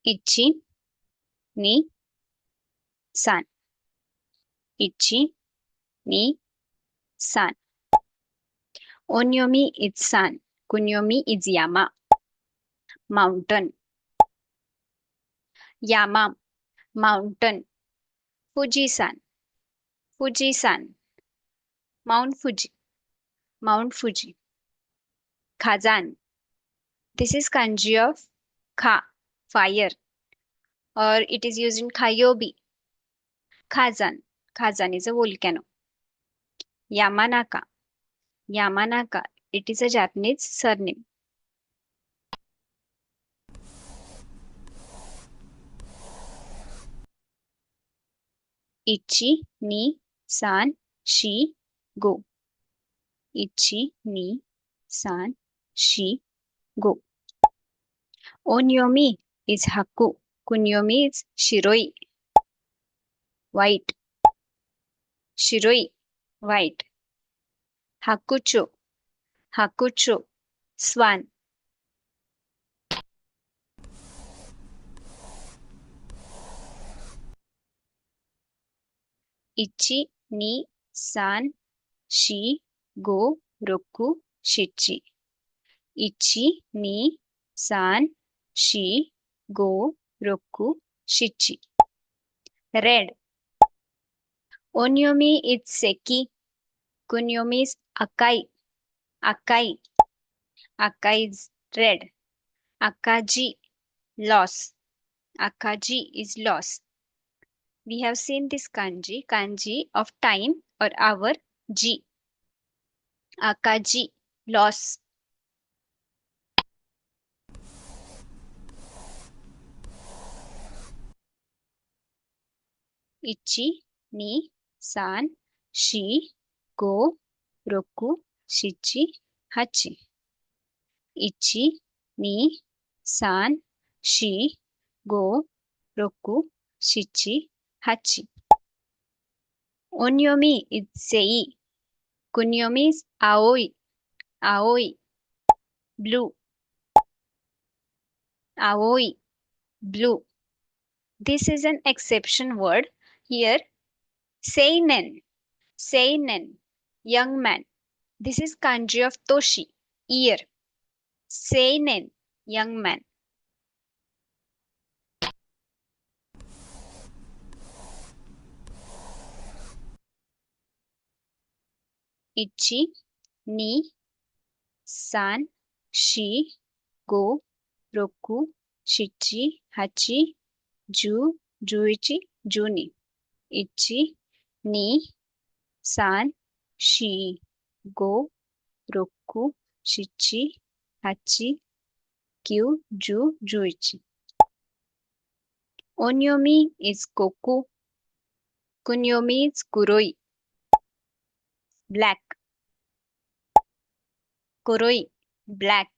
Ichi, ni, san. Ichi, ni, san. Onyomi is san. Kunyomi is yama. Mountain. Yama, mountain. Fuji-san. Fuji-san. Mount Fuji. Mount Fuji. Kazan. This is kanji of ka, fire, or it is used in Kyobi. Kazan. Kazan is a volcano. Yamanaka. Yamanaka. It is a Japanese surname. Ichi, ni, san, shi, go. Ichi, ni, san, shi, go. Onyomi is haku. Kunyomi is shiroi, white. Shiroi, white. Hakucho. Hakucho, swan. Ichi, ni, san, shi, go, roku, shichi. Ichi, ni, san, shi, go, roku, shichi. Red. Onyomi is seki. Kunyomi is akai. Akai. Akai is red. Akaji, loss. Akaji is loss. We have seen this kanji, kanji of time or hour, ji. Akaji, loss. Ichi, ni, san, shi, go, roku, shichi, hachi. Ichi, ni, san, shi, go, roku, shichi, hachi. Onyomi is sei. Kunyomi is aoi. Aoi, blue. Aoi, blue. This is an exception word. Here, seinen. Seinen, young man. This is kanji of toshi, year. Seinen, young man. Ichi, ni, san, shi, go, roku, shichi, hachi, ju, juichi, juni. Ichi, ni, san, shi, go, roku, shichi, hachi, kyu, ju, juichi. Onyomi is koku. Kunyomi is kuroi, black. Kuroi, black.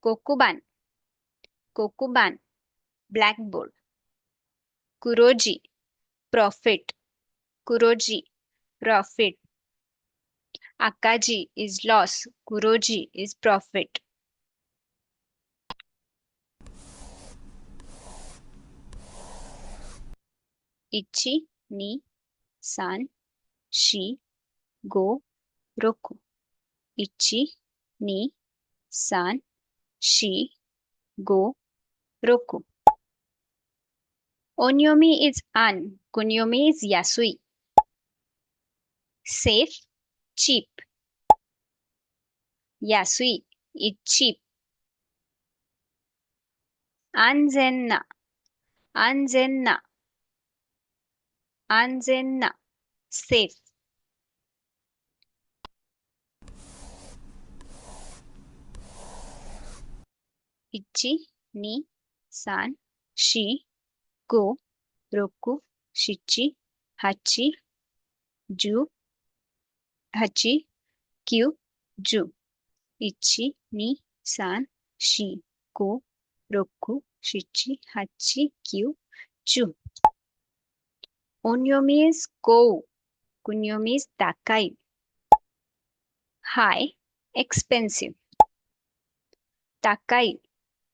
Kokuban. Kokuban, blackboard. Kuroji, profit. Kuroji, profit. Akaji is loss. Kuroji is profit. Ichi, ni, san, shi, go, roku. Ichi, ni, san, shi, go, roku. Onyomi is an. Kunyomi is yasui. Safe, cheap. Yasui is cheap. Anzenna. Anzenna. Anzenna, safe. Ichi, ni, san, shi, go, roku, shichi, hachi, ju, hachi, kyu, ju. Ichi, ni, san, shi, go, roku, shichi, hachi, kyu, ju. Onyomi is kou. Kunyomi is takai. High, expensive. Takai,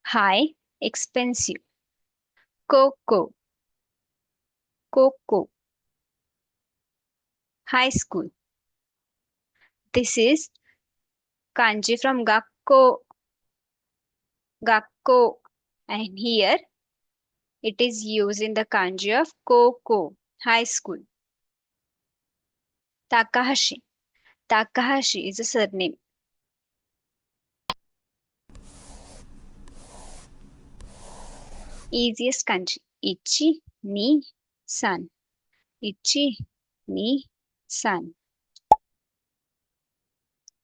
high, expensive. Coco, coco, high school. This is kanji from gakko, gakko, and here it is used in the kanji of koko, high school. Takahashi. Takahashi is a surname. Easiest kanji. Ichi, ni, san. Ichi, ni, san.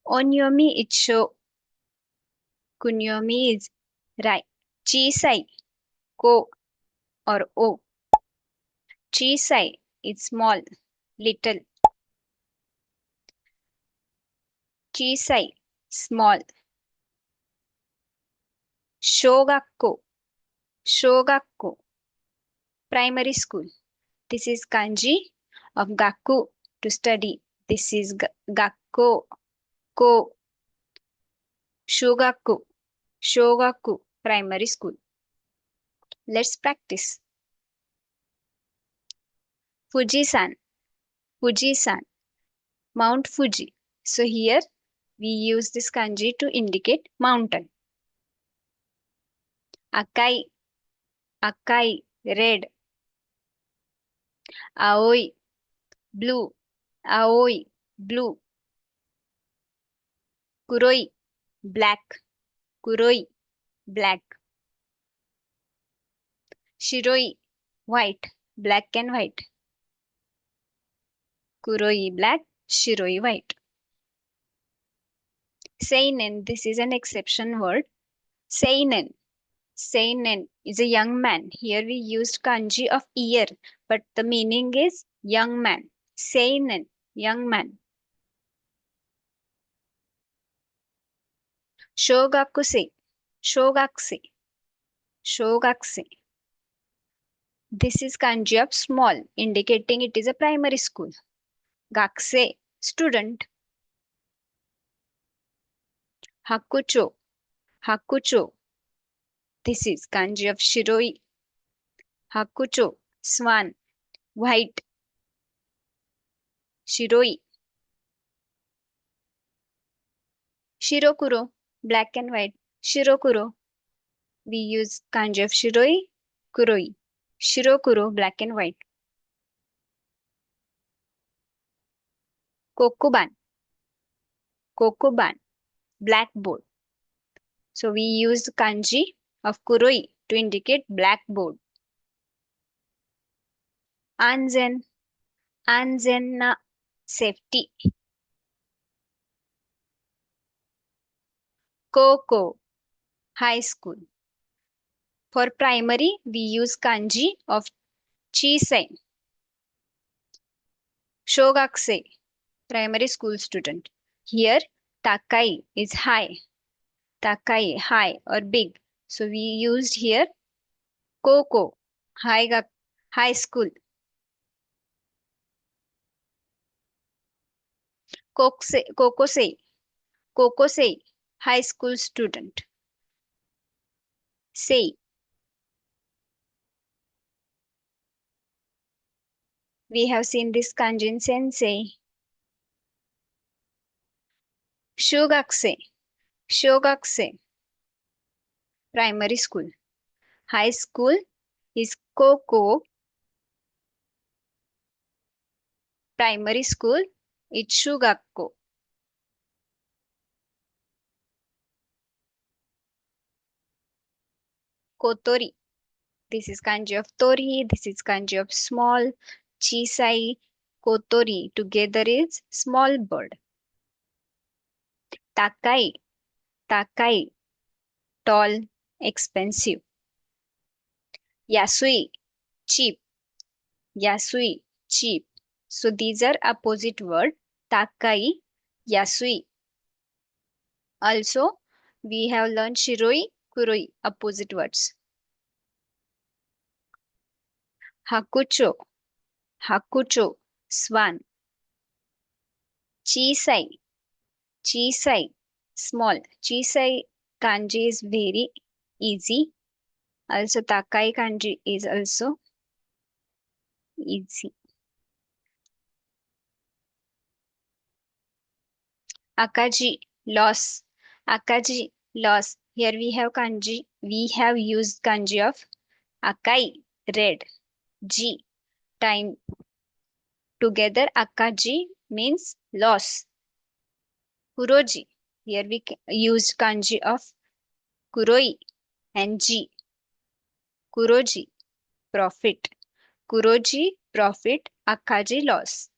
Onyomi icho. Kunyomi is right. Chisai, ko or o. Chisai is small, little. Chisai, small. Shogakko, shogakko, primary school. This is kanji of gaku, to study. This is gakko, ko. Shogaku, shogaku, primary school. Let's practice. Fuji-san, Fuji-san, Mount Fuji. So here we use this kanji to indicate mountain. Akai, akai, red. Aoi, blue, aoi, blue. Kuroi, black, kuroi, black. Shiroi, white, black and white. Kuroi, black, shiroi, white. Seinen, this is an exception word. Seinen, seinen is a young man. Here we used kanji of year, but the meaning is young man. Seinen, young man. Shogakusei, shogakusei, shogakusei. This is kanji of small, indicating it is a primary school. Gakusei, student. Hakucho, hakucho. This is kanji of shiroi. Hakucho, swan, white. Shiroi. Shirokuro, black and white. Shirokuro. We use kanji of shiroi, kuroi. Shirokuro, black and white. Kokuban, kokuban, blackboard. So we use kanji of kuroi to indicate blackboard. Anzen, anzen na safety. Koko, high school. For primary, we use kanji of chisai. Shogakusei, primary school student. Here, takai is high. Takai, high or big. So we used here koko, high school. Kokosei, kokosei, high school student. Sei. We have seen this kanji in sensei. Shogakusei, shogakusei, primary school. High school is koko. Primary school is shugakko. Kotori. This is kanji of tori. This is kanji of small. Chisai, kotori. Together is small bird. Takai, takai. Tall, expensive. Yasui, cheap. Yasui, cheap. So these are opposite word. Takai, yasui. Also, we have learned shiroi, kuroi, opposite words. Hakucho, hakucho, swan. Chisai, chisai, small. Chisai kanji is very easy. Also, takai kanji is also easy. Akaji, loss. Akaji, loss. Here we have kanji. We have used kanji of akai, red. Ji, time. Together, akaji means loss. Kuroji. Here we used kanji of kuroi and ji. Kuroji, profit. Kuroji, profit. Akaji, loss.